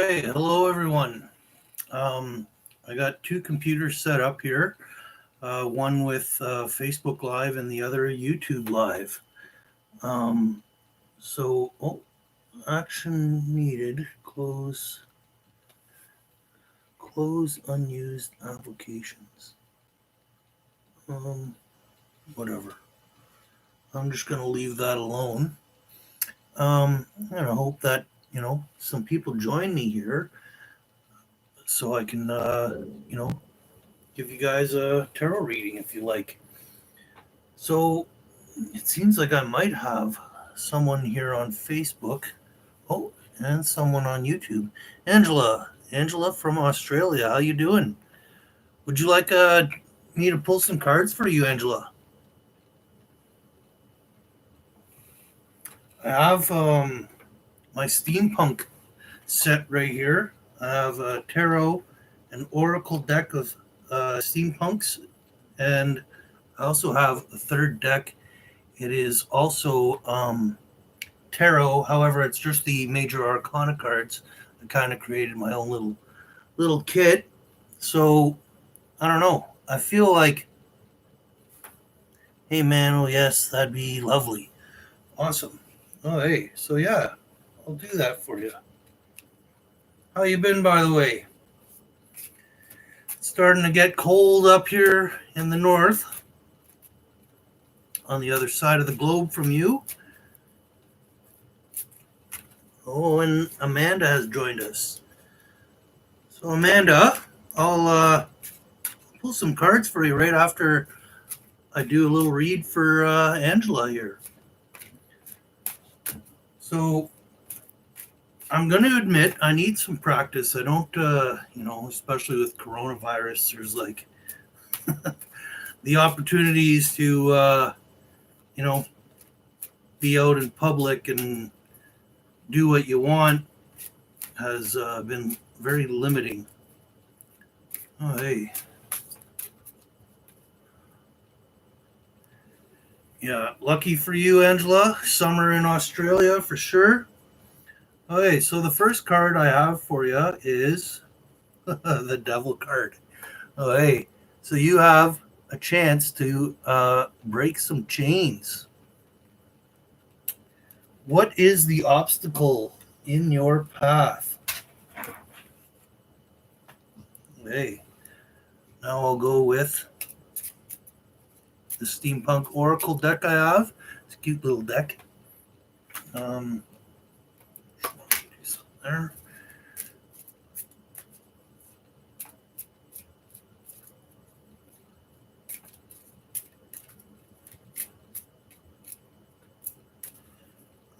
Okay, hello everyone. Um, I got two computers set up here, one with Facebook Live and the other YouTube Live. Um, action needed. Close unused applications. Um, Whatever. I'm just gonna leave that alone. And I hope that some people join me here so I can give you guys a tarot reading if you like. So it seems like I might have someone here on Facebook. Oh, and someone on YouTube. Angela from Australia. How you doing? Would you like me to pull some cards for you, Angela? I have my steampunk set right here. I have a tarot, an oracle deck of steampunks, and I also have a third deck. It is also tarot. However, it's just the major arcana cards. I kind of created my own little kit. So I don't know. I feel like, hey man, oh yes, that'd be lovely, awesome. Oh hey, so yeah, I'll do that for you. How you been, by the way? It's starting to get cold up here in the north, on the other side of the globe from you. Oh, and Amanda has joined us. So Amanda, I'll pull some cards for you right after I do a little read for Angela here. So I'm going to admit I need some practice. I don't, especially with coronavirus, there's like the opportunities to, be out in public and do what you want has been very limiting. Oh, hey. Yeah, lucky for you, Angela. Summer in Australia for sure. Okay, so the first card I have for you is the Devil card. Oh, hey. So you have a chance to break some chains. What is the obstacle in your path? Hey, now I'll go with the Steampunk Oracle deck I have. It's a cute little deck. There.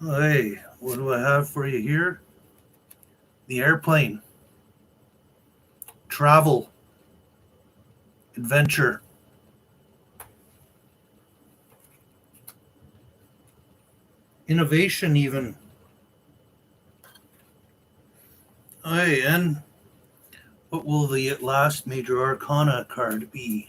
Hey, what do I have for you here? The Airplane. Travel. Adventure. Innovation, even. Hey, and what will the last major arcana card be?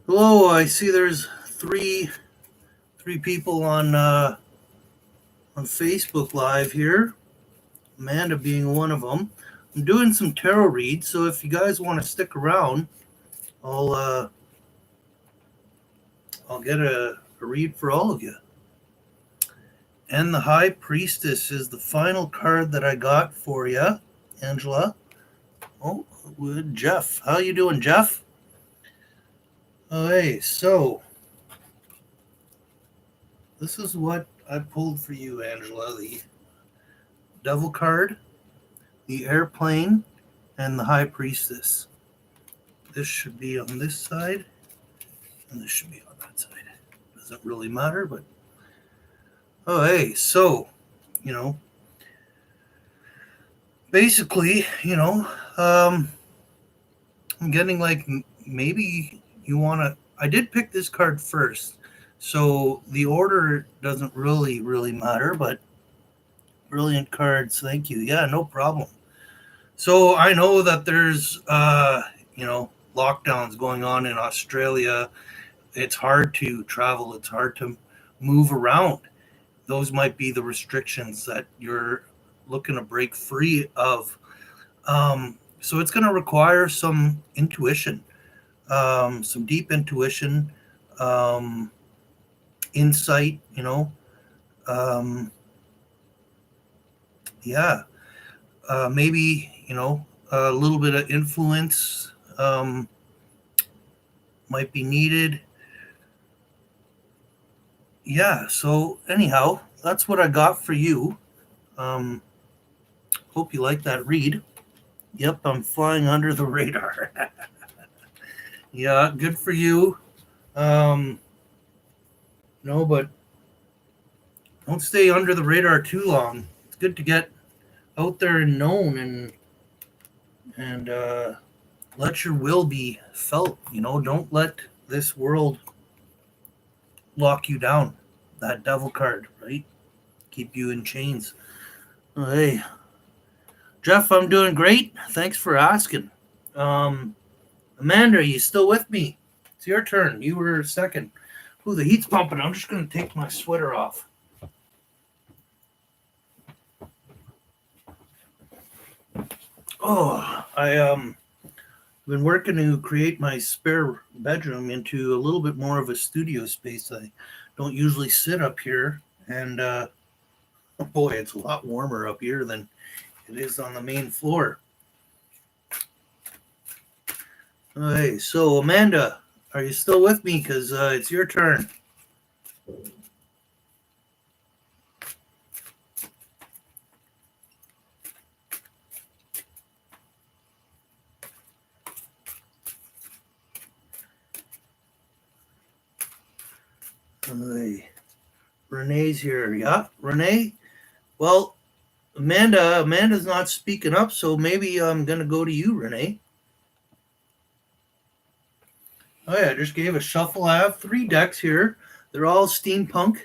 Hello, I see there's three people on Facebook Live here. Amanda being one of them. I'm doing some tarot reads, so if you guys want to stick around, I'll get a read for all of you. And the High Priestess is the final card that I got for you, Angela. Oh, with Jeff. How you doing, Jeff? Okay, so this is what I pulled for you, Angela. The Devil card, the Airplane, and the High Priestess. This should be on this side, and this should be on that side. Doesn't really matter, but oh, hey, so, basically, I'm getting like maybe you want to. I did pick this card first, so the order doesn't really matter, but brilliant cards. Thank you. Yeah, no problem. So I know that there's, lockdowns going on in Australia. It's hard to travel. It's hard to move around. Those might be the restrictions that you're looking to break free of. So it's going to require some intuition, some deep intuition, um, insight, um, yeah, maybe, a little bit of influence might be needed. Yeah, so anyhow, that's what I got for you. Hope you like that read. Yep, I'm flying under the radar. Yeah, good for you. No, but don't stay under the radar too long. It's good to get out there and known and let your will be felt. Don't let this world lock you down. That devil card, right? Keep you in chains. Hey, Jeff, I'm doing great. Thanks for asking. Amanda, are you still with me? It's your turn. You were second. Ooh, the heat's pumping. I'm just going to take my sweater off. Oh, I've been working to create my spare bedroom into a little bit more of a studio space. I don't usually sit up here, and boy, it's a lot warmer up here than it is on the main floor. Okay, so Amanda, are you still with me? Because it's your turn. Renee's here. Yeah, Renee. Well, Amanda's not speaking up, so maybe I'm gonna go to you, Renee. Oh yeah, I just gave a shuffle. I have 3 decks here. They're all steampunk.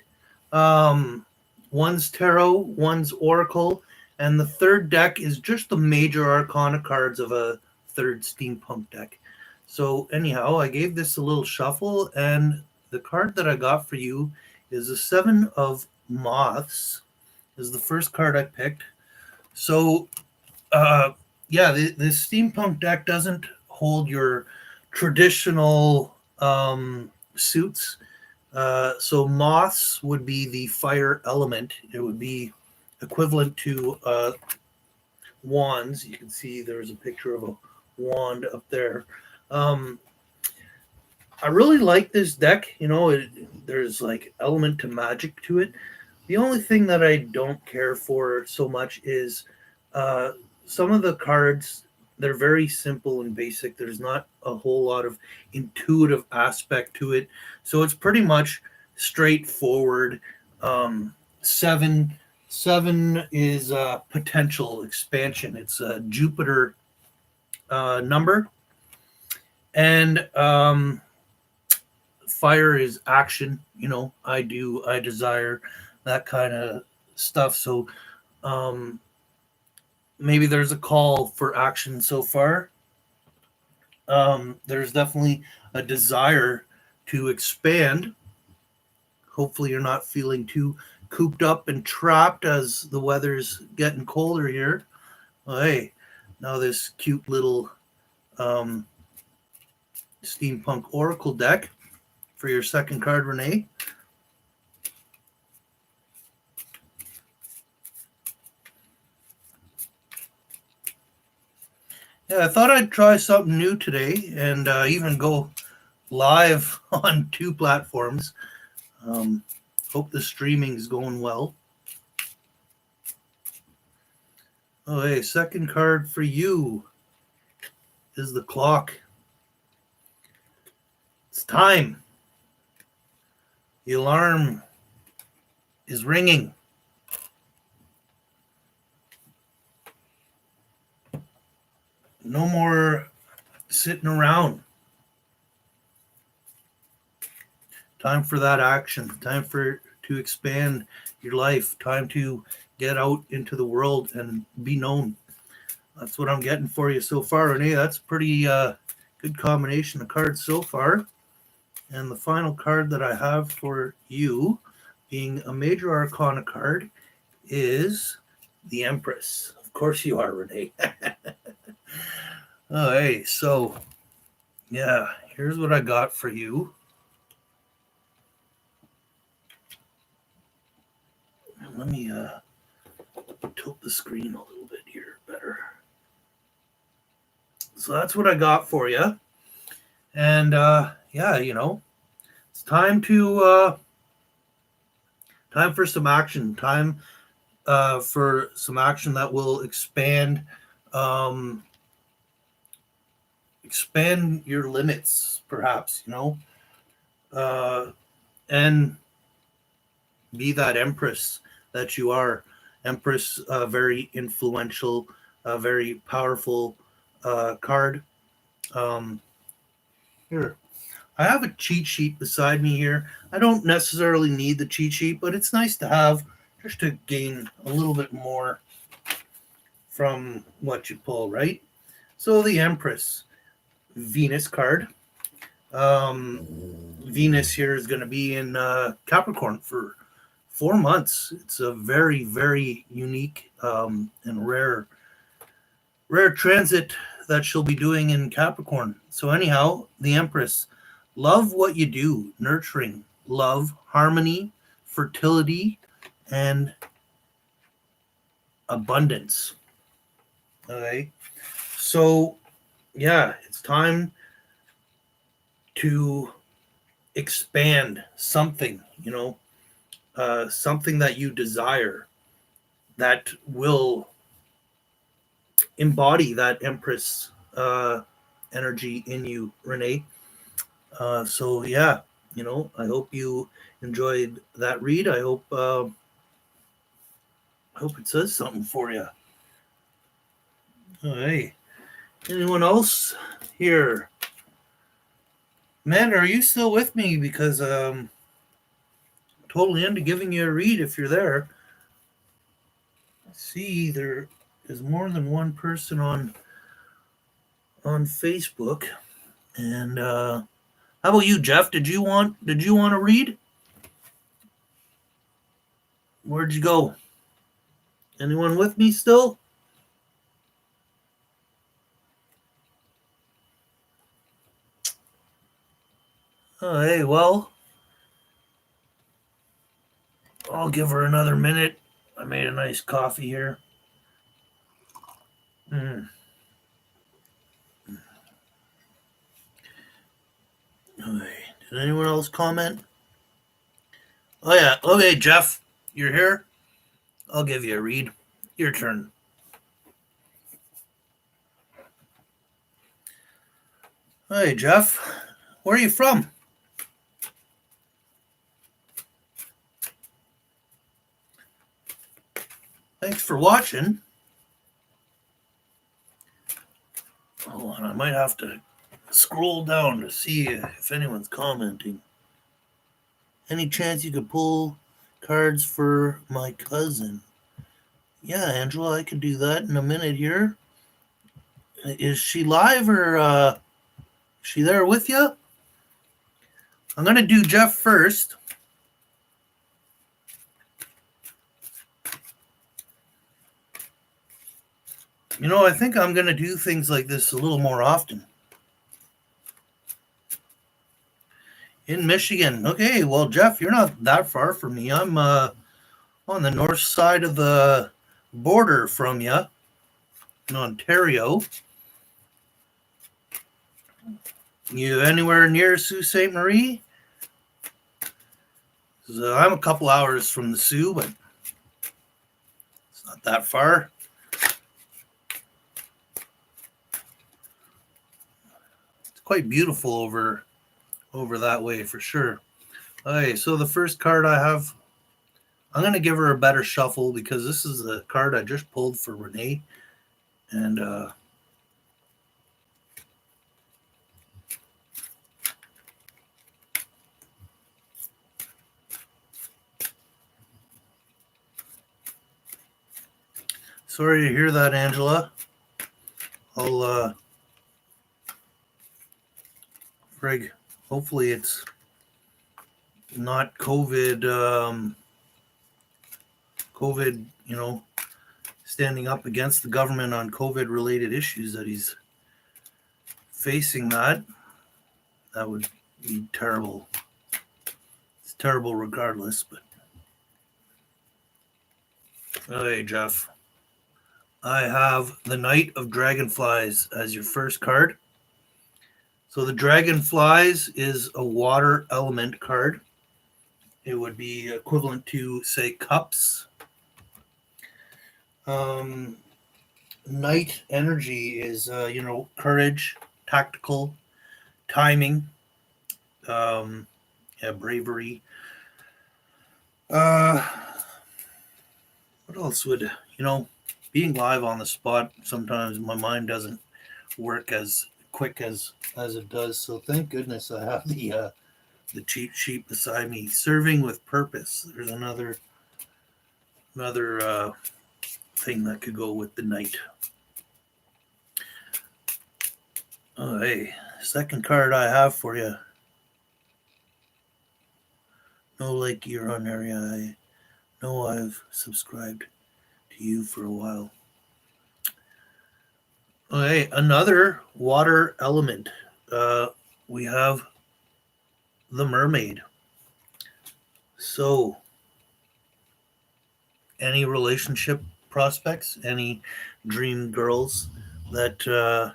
One's tarot, one's oracle, and the third deck is just the major arcana cards of a third steampunk deck. So anyhow, I gave this a little shuffle, and the card that I got for you is the 7 of Moths. This is the first card I picked. So yeah, this steampunk deck doesn't hold your traditional suits. So moths would be the fire element. It would be equivalent to wands. You can see there's a picture of a wand up there. I really like this deck. There's like element to magic to it. The only thing that I don't care for so much is some of the cards. They're very simple and basic. There's not a whole lot of intuitive aspect to it. So it's pretty much straightforward. Seven is potential expansion. It's a Jupiter number. And fire is action. I desire that kind of stuff. So maybe there's a call for action so far. There's definitely a desire to expand. Hopefully you're not feeling too cooped up and trapped as the weather's getting colder here. Well, hey, now this cute little steampunk oracle deck for your second card, Renee. Yeah, I thought I'd try something new today and even go live on 2 platforms. Hope the streaming is going well. Oh, hey, second card for you is the clock. It's time. The alarm is ringing. No more sitting around. Time for that action. Time to expand your life. Time to get out into the world and be known. That's what I'm getting for you so far, Renee. That's a pretty good combination of cards so far. And the final card that I have for you, being a major arcana card, is the Empress. Of course you are, Renee. Oh, hey, so yeah, here's what I got for you. Let me tilt the screen a little bit here better. So that's what I got for you. And yeah, it's time for some action. Time for some action that will expand your limits, perhaps, and be that Empress that you are. Empress, very influential, very powerful card. Here, I have a cheat sheet beside me here. I don't necessarily need the cheat sheet, but it's nice to have just to gain a little bit more from what you pull, right? So the Empress, Venus card. Venus here is going to be in Capricorn for 4 months. It's a very, very unique and rare transit that she'll be doing in Capricorn. So anyhow, the Empress, love what you do, nurturing, love, harmony, fertility, and abundance. Okay, so yeah, it's time to expand something, something that you desire that will embody that Empress energy in you, Renee. So yeah, I hope you enjoyed that read. I hope it says something for you. All right. Anyone else here? Man, are you still with me? Because totally into giving you a read if you're there. See, there is more than one person on Facebook. And how about you, Jeff? Did you want to read? Where'd you go? Anyone with me still? Oh, hey, well, I'll give her another minute. I made a nice coffee here. Okay. Did anyone else comment? Oh, yeah. Okay, Jeff, you're here. I'll give you a read. Your turn. Hey, Jeff. Where are you from? Thanks for watching. Hold on, I might have to scroll down to see if anyone's commenting. Any chance you could pull cards for my cousin? Yeah, Angela, I could do that in a minute here. Is she live or is she there with you? I'm going to do Jeff first. I think I'm going to do things like this a little more often. In Michigan. Okay, well, Jeff, you're not that far from me. I'm on the north side of the border from you in Ontario. You anywhere near Sault Ste. Marie? So I'm a couple hours from the Sioux, but it's not that far. It's quite beautiful over that way for sure. Okay, so the first card I have, I'm going to give her a better shuffle because this is the card I just pulled for Renee. And sorry to hear that, Angela. I'll Greg, hopefully it's not COVID COVID, standing up against the government on COVID-related issues that he's facing, that would be terrible. It's terrible regardless, but hey, Jeff. I have the Knight of Dragonflies as your first card. So the Dragonflies is a water element card. It would be equivalent to, say, Cups. Knight energy is, courage, tactical, timing, bravery. What else would, being live on the spot, sometimes my mind doesn't work as quick as it does. So thank goodness I have the cheat sheet beside me. Serving with purpose. There's another thing that could go with the Knight. Oh, hey, second card I have for you. No Lake Huron area. I know I've subscribed to you for a while. Okay, another water element. We have the Mermaid. So, any relationship prospects, any dream girls that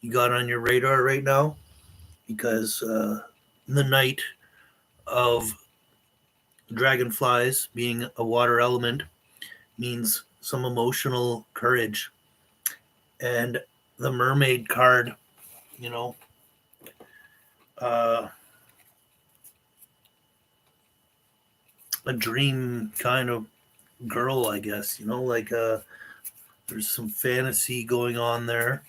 you got on your radar right now? Because the Knight of Dragonflies, being a water element, means some emotional courage. And the Mermaid card, a dream kind of girl, I guess, there's some fantasy going on there.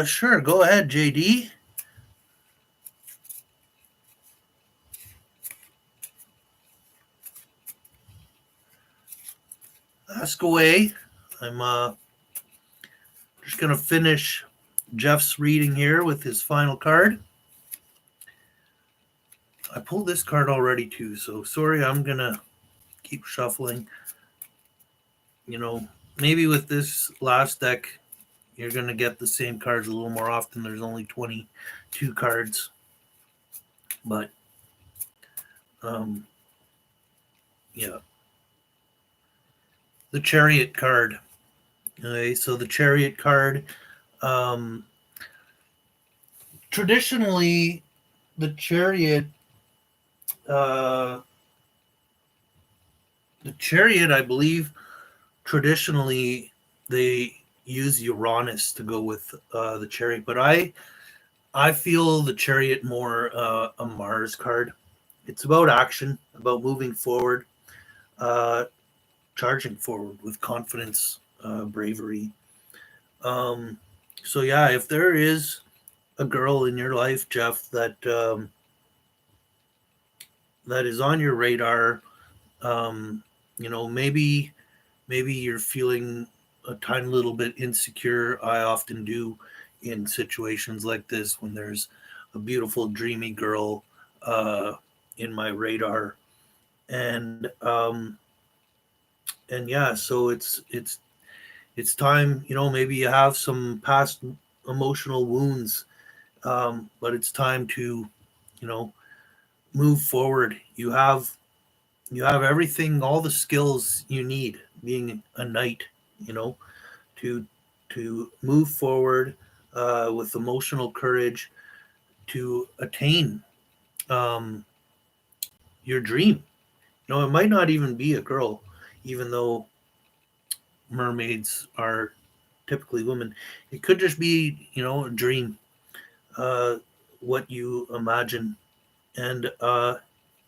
Sure, go ahead, JD. Ask away. I'm just going to finish Jeff's reading here with his final card. I pulled this card already too, so sorry, I'm going to keep shuffling. Maybe with this last deck, you're going to get the same cards a little more often. There's only 22 cards. But, yeah. The Chariot card. Okay, so the Chariot card, traditionally, the Chariot, I believe, traditionally, they use Uranus to go with the Chariot, but I feel the Chariot more a Mars card. It's about action, about moving forward, charging forward with confidence, bravery. So yeah, if there is a girl in your life, Jeff, that that is on your radar, maybe you're feeling a tiny little bit insecure. I often do in situations like this when there's a beautiful, dreamy girl in my radar, and yeah, so it's time. Maybe you have some past emotional wounds, but it's time to move forward. You have everything, all the skills you need, being a knight, to move forward with emotional courage to attain your dream. It might not even be a girl, even though mermaids are typically women. It could just be, a dream, what you imagine, and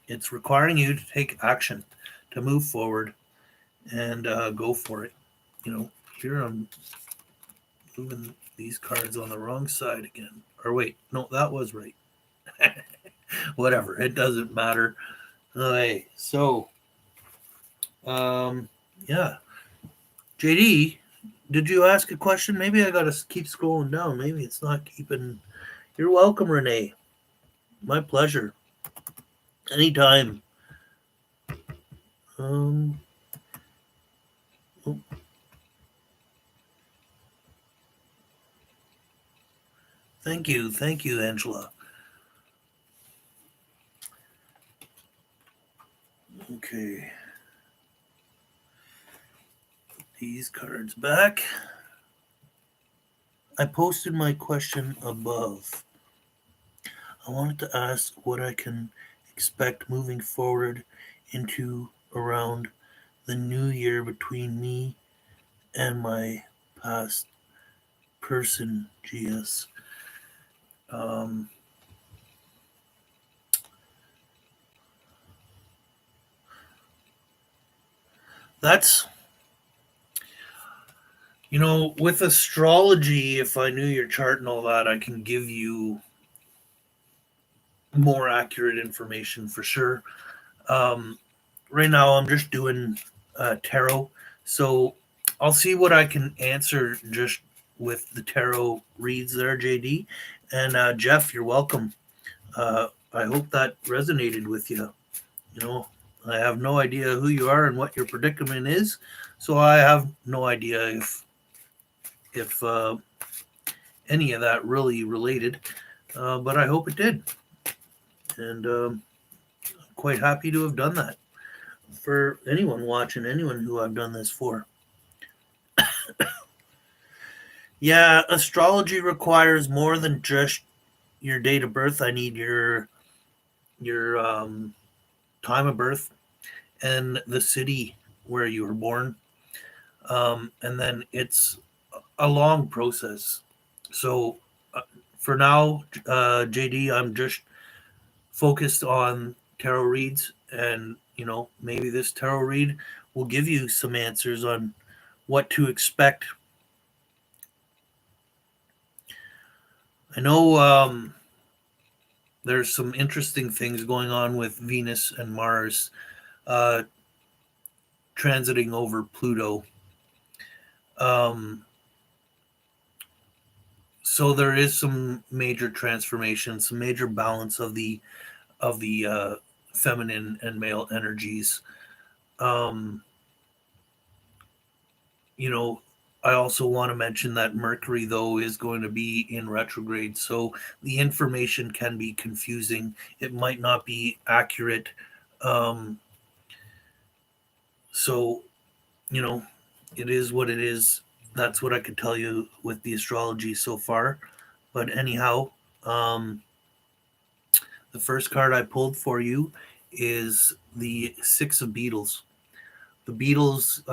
it's requiring you to take action, to move forward, and go for it. Here I'm moving these cards on the wrong side again. Or wait, no, that was right. Whatever, it doesn't matter. Okay, so, yeah. JD, did you ask a question? Maybe I gotta keep scrolling down. Maybe it's not keeping. You're welcome, Renee. My pleasure. Anytime. Oh, thank you, Angela. Okay, these cards back. I posted my question above. I wanted to ask what I can expect moving forward into around the new year between me and my past person, GS. Um, that's, with astrology, if I knew your chart and all that, I can give you more accurate information for sure. Um, right now, I'm just doing tarot. So I'll see what I can answer just with the tarot reads there, JD. And Jeff, you're welcome. I hope that resonated with you. You know, I have no idea who you are and what your predicament is, so I have no idea if any of that really related. But I hope it did, and quite happy to have done that for anyone watching, anyone who I've done this for. Yeah, astrology requires more than just your date of birth. I need your time of birth and the city where you were born, and then it's a long process. So for now, JD, I'm just focused on tarot reads, and maybe this tarot read will give you some answers on what to expect. I know there's some interesting things going on with Venus and Mars uh, transiting over Pluto. Um, so there is some major transformation, some major balance of the feminine and male energies. Um, you know, I also want to mention that Mercury, though, is going to be in retrograde, so the information can be confusing. It might not be accurate. Um, so, you know, it is what it is. That's what I could tell you with the astrology so far. But anyhow, the first card I pulled for you is the Six of Beetles. The Beetles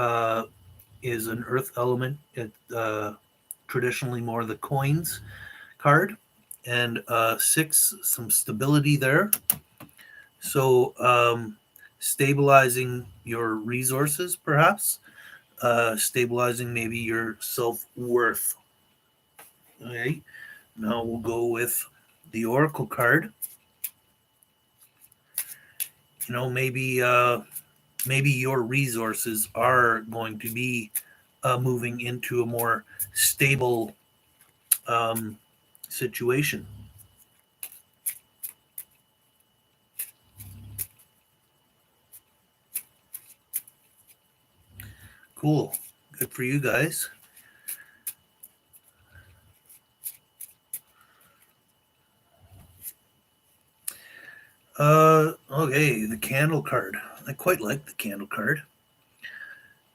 is an earth element. It traditionally more the coins card, and six, some stability there. So stabilizing your resources, perhaps stabilizing maybe your self worth. Okay, now we'll go with the Oracle card. Maybe your resources are going to be moving into a more stable um, situation. Cool. Good for you guys. Okay, the candle card. I quite like the candle card.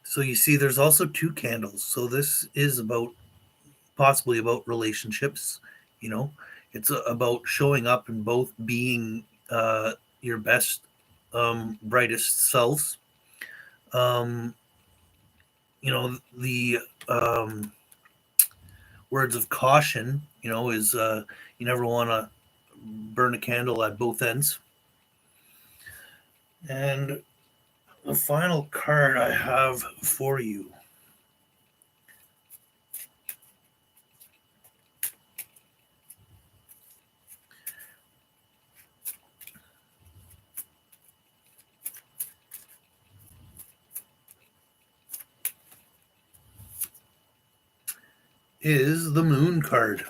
So you see, there's also two candles. So this is possibly about relationships. You know, it's about showing up and both being your best, brightest selves. Um, the words of caution. Is you never want to burn a candle at both ends. And the final card I have for you is the Moon card.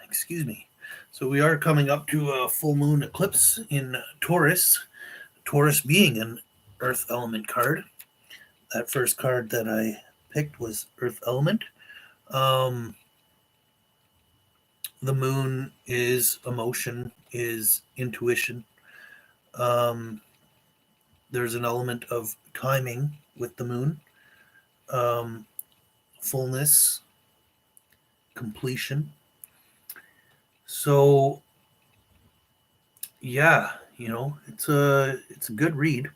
Excuse me. So we are coming up to a full moon eclipse in Taurus. Taurus being an Earth element card. That first card that I picked was Earth element. The moon is emotion, is intuition. There's an element of timing with the moon, fullness, completion. So yeah, it's a good read.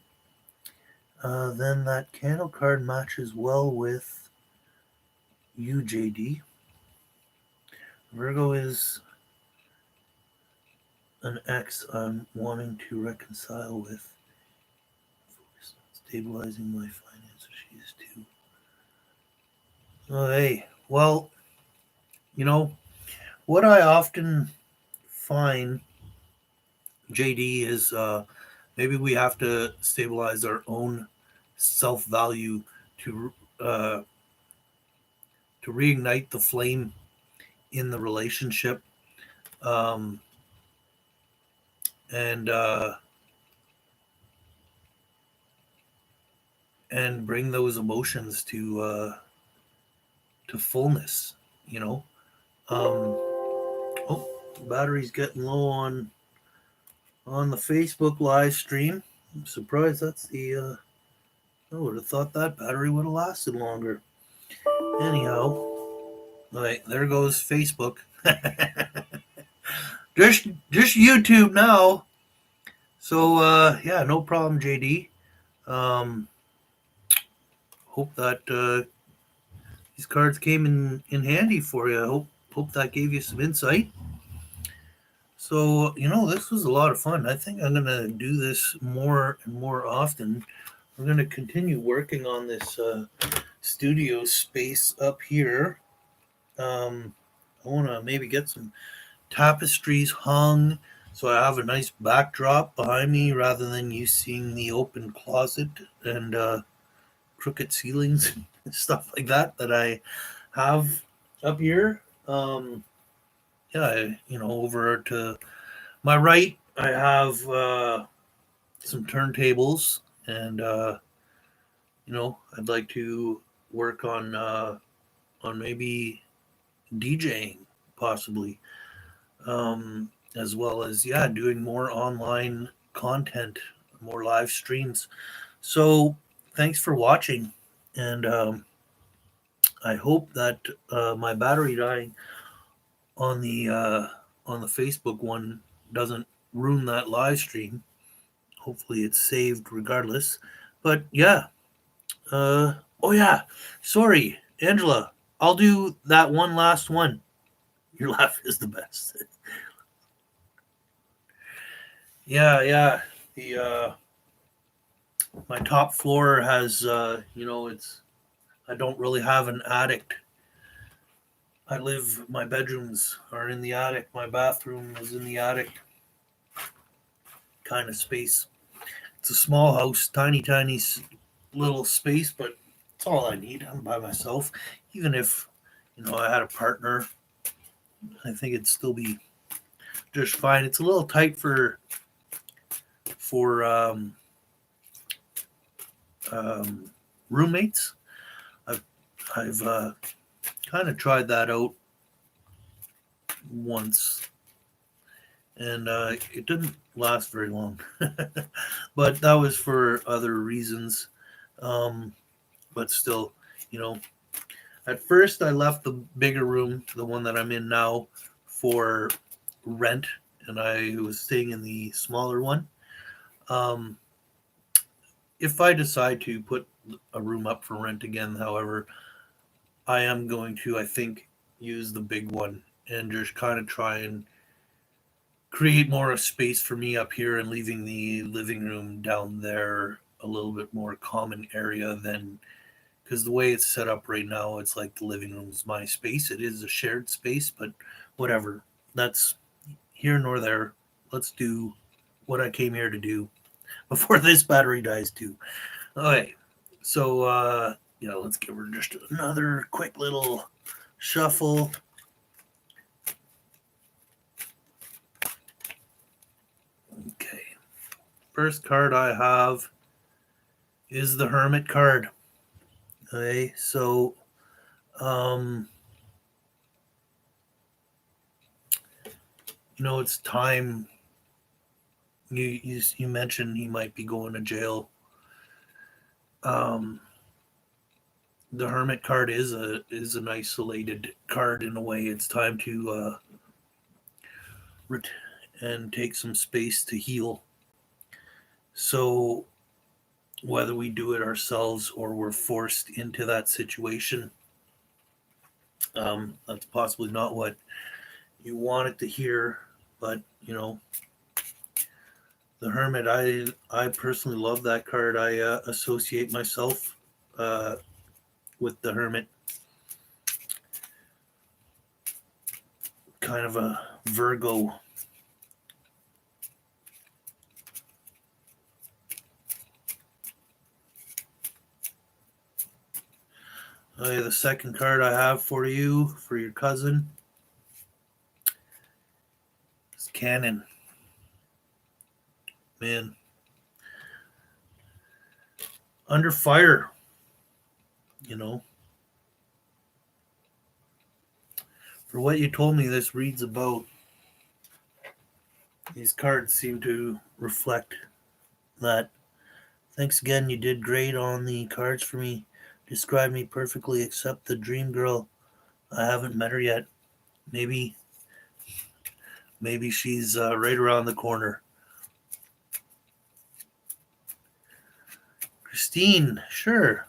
Then that candle card matches well with UJD. Virgo is an ex I'm wanting to reconcile with. Stabilizing my finances. She is too. Oh, hey. Well, what I often find, JD, is maybe we have to stabilize our own self-value to uh, to reignite the flame in the relationship, um, and and bring those emotions to fullness. Oh, the battery's getting low on the Facebook live stream. I'm surprised that's the. I would have thought that battery would have lasted longer. Anyhow, all right, there goes Facebook. just YouTube now. So yeah, no problem, JD. Hope that these cards came in handy for you. Hope that gave you some insight. So this was a lot of fun. I think I'm gonna do this more and more often. We're gonna continue working on this studio space up here. I want to maybe get some tapestries hung so I have a nice backdrop behind me rather than you seeing the open closet and crooked ceilings and stuff like that I have up here. Yeah, over to my right, I have some turntables, and I'd like to work on maybe DJing possibly, as well as doing more online content, more live streams. So thanks for watching, and I hope that my battery dying on the Facebook one doesn't ruin that live stream. Hopefully it's saved regardless. But yeah. Oh yeah. Sorry, Angela. I'll do that one last one. Your laugh is the best. Yeah. The my top floor has it's I don't really have an attic. My bedrooms are in the attic. My bathroom is in the attic kind of space. It's a small house, tiny little space, but it's all I need. I'm by myself. Even if I had a partner, I think it'd still be just fine. It's a little tight for roommates. I've kind of tried that out once, and it didn't last very long. But that was for other reasons. But still, at first I left the bigger room, the one that I'm in now, for rent, and I was staying in the smaller one. If I decide to put a room up for rent again, however, I am going to, I think, use the big one and just kind of try and create more of space for me up here and leaving the living room down there a little bit more common area than, because the way it's set up right now, it's like the living room is my space. It is a shared space, but whatever. That's here nor there. Let's do what I came here to do before this battery dies too. Okay, so let's give her just another quick little shuffle. first card I have is the Hermit card. Okay, so it's time. You mentioned he might be going to jail. The Hermit card is an isolated card in a way. It's time to and take some space to heal. So whether we do it ourselves or we're forced into that situation, that's possibly not what you wanted to hear, but the Hermit, I personally love that card. I associate myself with the Hermit, kind of a Virgo. The second card I have for you, for your cousin, is Cannon. Man. Under fire, For what you told me this reads about, these cards seem to reflect that. Thanks again, you did great on the cards for me. Described me perfectly, except the dream girl. I haven't met her yet. Maybe she's right around the corner. Christine, sure.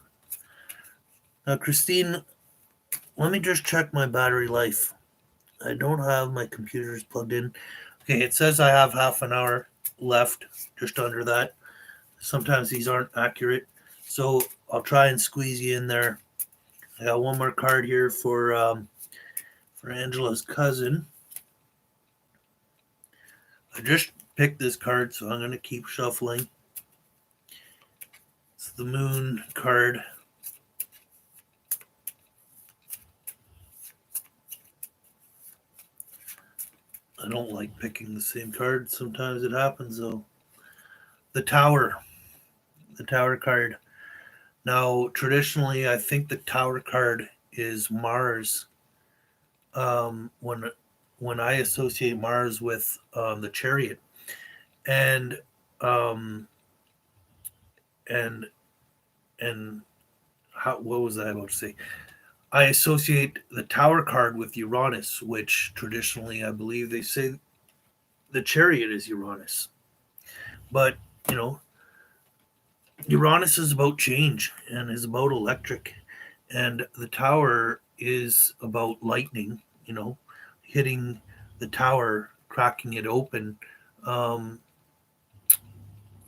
Now, Christine, let me just check my battery life. I don't have my computers plugged in. Okay, it says I have half an hour left, just under that. Sometimes these aren't accurate, so I'll try and squeeze you in there. I got one more card here for Angela's cousin. I just picked this card, so I'm going to keep shuffling. It's the Moon card. I don't like picking the same card. Sometimes it happens, though. The Tower card. Now, traditionally, I think the Tower card is Mars. When I associate Mars with the Chariot, and and what was I about to say? I associate the Tower card with Uranus, which traditionally I believe they say the Chariot is Uranus. But, Uranus is about change and is about electric. And the Tower is about lightning, hitting the tower, cracking it open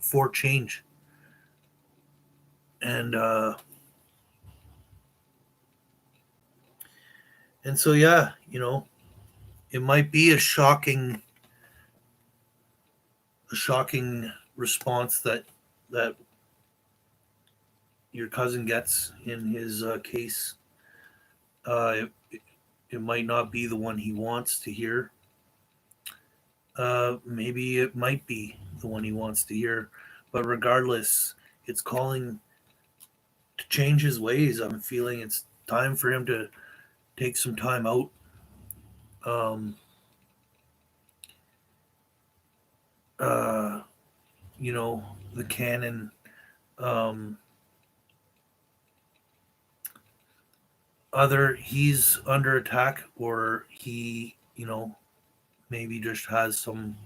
for change. And so, yeah, it might be a shocking response that your cousin gets in his case. It might not be the one he wants to hear. Maybe it might be the one he wants to hear, but regardless, it's calling to change his ways. I'm feeling it's time for him to take some time out. The Cannon. Either he's under attack or he, maybe just has some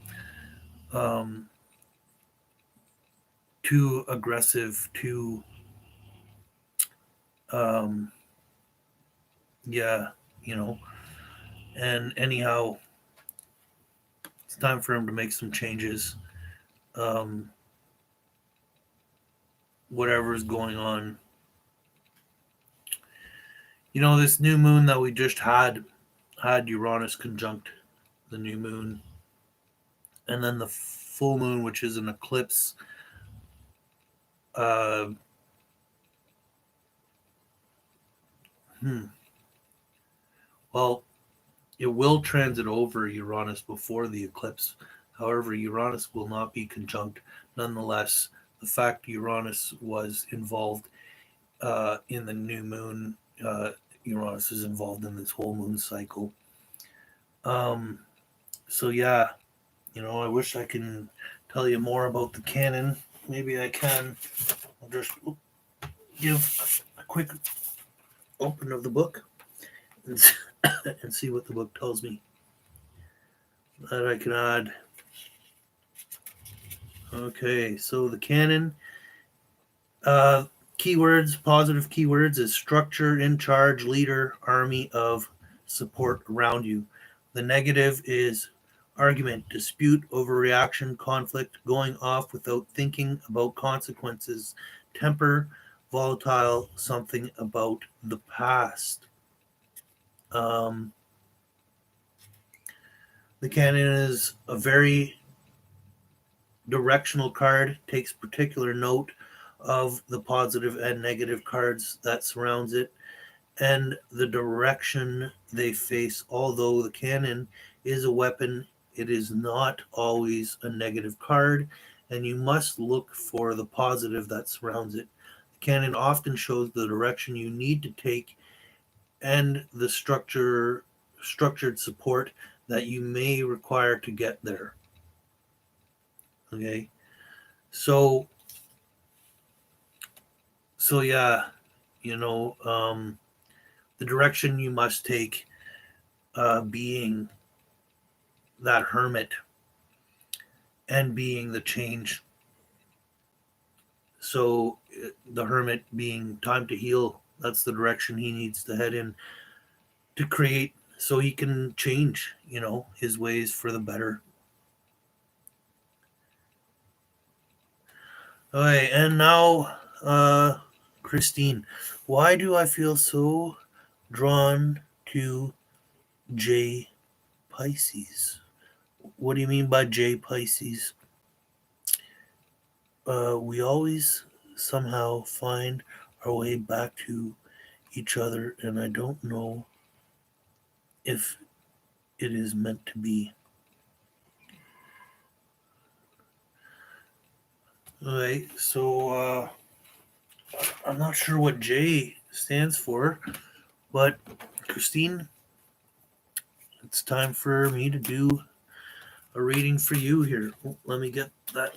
too aggressive, too yeah, and anyhow, it's time for him to make some changes. Whatever is going on. This new moon that we just had Uranus conjunct the new moon. And then the full moon, which is an eclipse, well, it will transit over Uranus before the eclipse However, Uranus will not be conjunct. Nonetheless, the fact Uranus was involved in the new moon, Uranus is involved in this whole moon cycle. Um, so yeah, I wish I can tell you more about the canon. Maybe I can. I'll just give a quick open of the book and, and see what the book tells me that I can add. Okay, so the canon, keywords, positive keywords is structure, in charge, leader, army of support around you. The negative is argument, dispute, overreaction, conflict, going off without thinking about consequences, temper, volatile, something about the past. The canon is a very directional card, takes particular note of the positive and negative cards that surrounds it and the direction they face. Although the canon is a weapon, it is not always a negative card, and you must look for the positive that surrounds it. The canon often shows the direction you need to take and the structured support that you may require to get there. Okay, so yeah, the direction you must take, being that hermit and being the change. So the hermit being time to heal, that's the direction he needs to head in to create, so he can change, his ways for the better. Okay, and now, Christine, why do I feel so drawn to J Pisces? What do you mean by J Pisces? We always somehow find our way back to each other, and I don't know if it is meant to be. Okay, so I'm not sure what J stands for, but Christine, it's time for me to do a reading for you here. Let me get that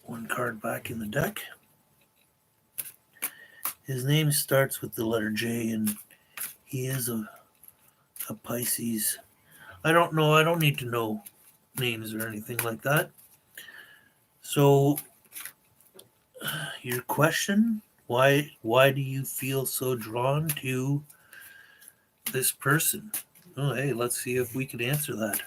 one card back in the deck. His name starts with the letter J, and he is a Pisces. I don't know. I don't need to know names or anything like that. So, your question: why do you feel so drawn to this person? Oh, hey, let's see if we can answer that.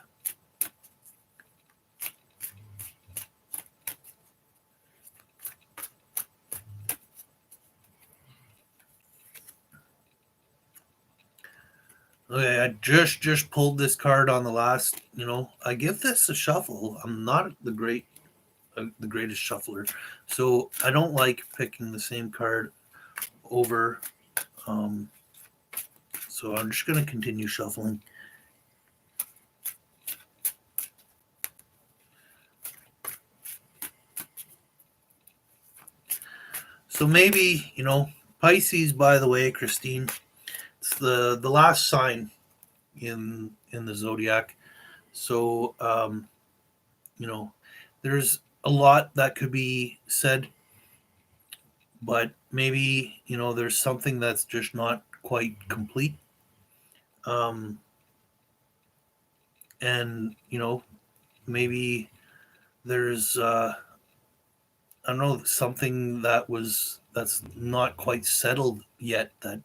Okay, I just pulled this card on the last. I give this a shuffle. I'm not the greatest shuffler, so I don't like picking the same card over. So I'm just going to continue shuffling. So maybe, Pisces, by the way, Christine, it's the last sign in the zodiac. So, there's a lot that could be said, but maybe, there's something that's just not quite complete. And, maybe there's, I don't know, something that's not quite settled yet that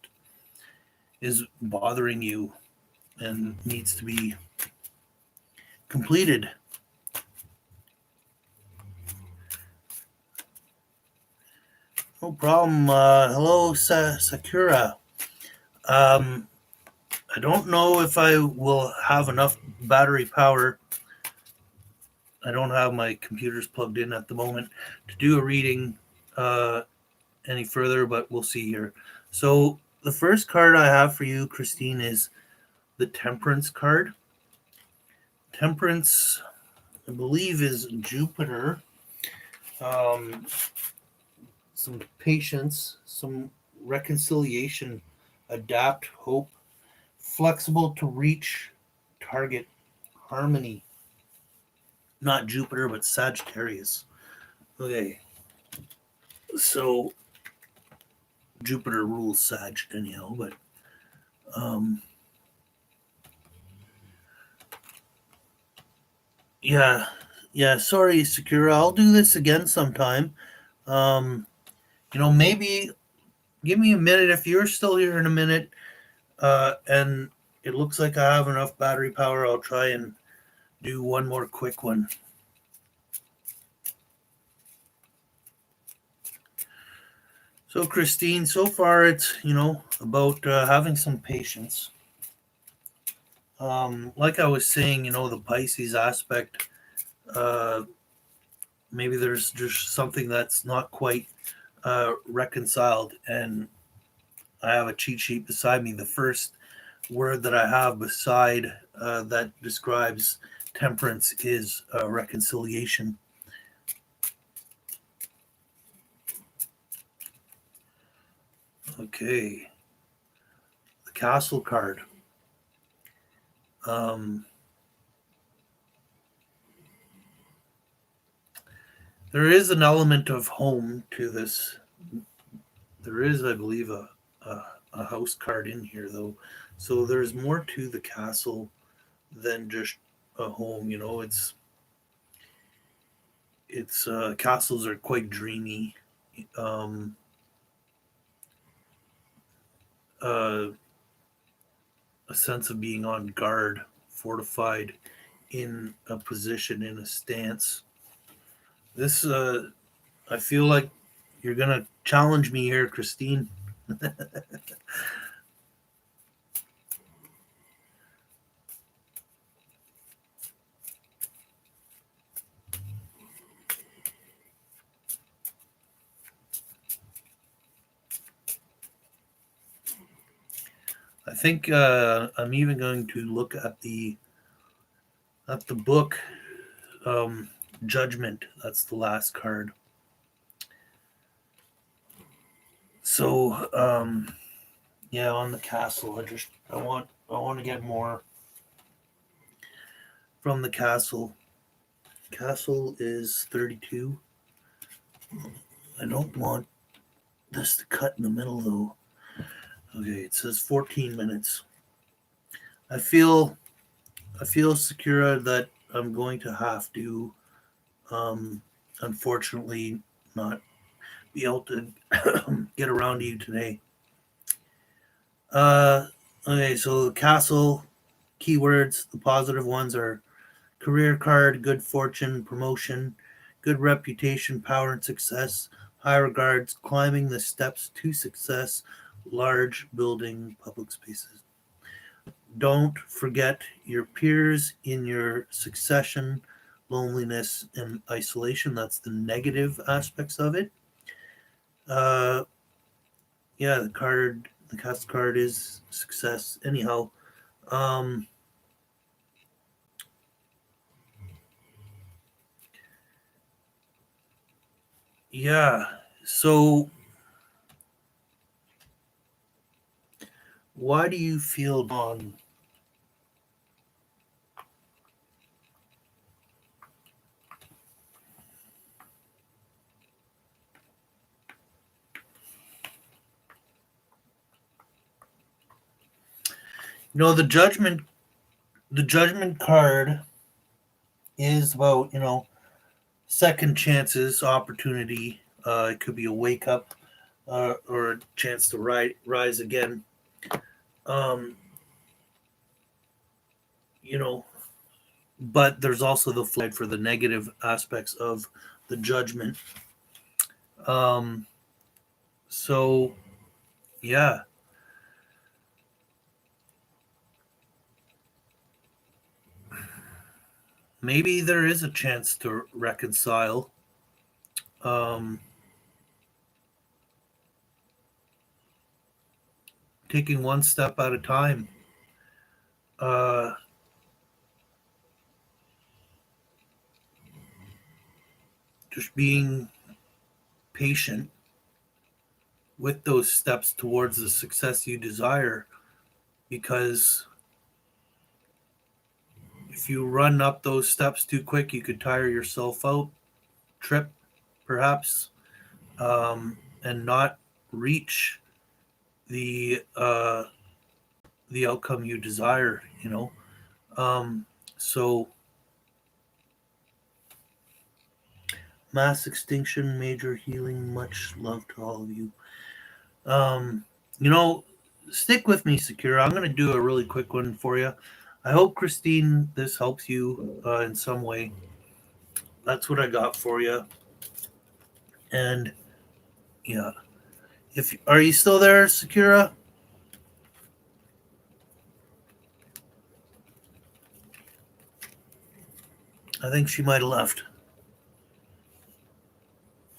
is bothering you and needs to be completed. No problem. Hello, Sakura. I don't know if I will have enough battery power. I don't have my computers plugged in at the moment to do a reading any further, but we'll see here. So the first card I have for you, Christine, is the Temperance card. Temperance, I believe, is Jupiter. Um, some patience, some reconciliation, adapt, hope, flexible to reach target, harmony. Not Jupiter, but Sagittarius. Okay, so Jupiter rules Sag anyhow, but um, yeah, yeah. Sorry, Sakura. I'll do this again sometime. Um, maybe give me a minute if you're still here in a minute. And it looks like I have enough battery power. I'll try and do one more quick one. So, Christine, so far it's about having some patience. Like I was saying, the Pisces aspect. Uh, Maybe there's just something that's not quite reconciled, and I have a cheat sheet beside me. The first word that I have beside that describes temperance is reconciliation. Okay, the Castle card. Um, there is an element of home to this. There is, I believe, a house card in here, though. So there's more to the castle than just a home. It's castles are quite dreamy. Um, uh, a sense of being on guard, fortified, in a position, in a stance. This, I feel like you're gonna challenge me here, Christine. I think I'm even going to look at the book, um, Judgment. That's the last card. So yeah, on the castle, I want to get more from the castle. Castle is 32. I don't want this to cut in the middle though. Okay, it says 14 minutes. I feel Sakura that I'm going to have to unfortunately not be able to get around to you today. Uh okay, so the castle keywords, the positive ones are career card, good fortune, promotion, good reputation, power and success, high regards, climbing the steps to success, large building, public spaces. Don't forget your peers in your succession, loneliness, and isolation. That's the negative aspects of it. Uh, yeah, the cast card is success. Anyhow, um, yeah. So, why do you feel on? The judgment card is about second chances, opportunity. It could be a wake up or a chance to rise again. Um, you know, but there's also the flip for the negative aspects of the judgment. Um, so yeah, maybe there is a chance to reconcile. Um, Taking one step at a time. just being patient with those steps towards the success you desire, because if you run up those steps too quick, you could tire yourself out, trip perhaps, and not reach the outcome you desire. So mass extinction, major healing, much love to all of you. Um, Stick with me, Sakura. I'm going to do a really quick one for you. I hope, Christine, this helps you in some way. That's what I got for you. And yeah, are you still there, Sakura? I think she might have left.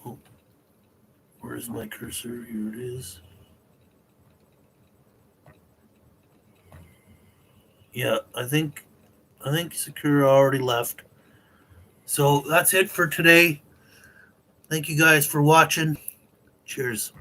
Oh, where's my cursor? Here it is. Yeah, I think Sakura already left. So that's it for today. Thank you guys for watching. Cheers.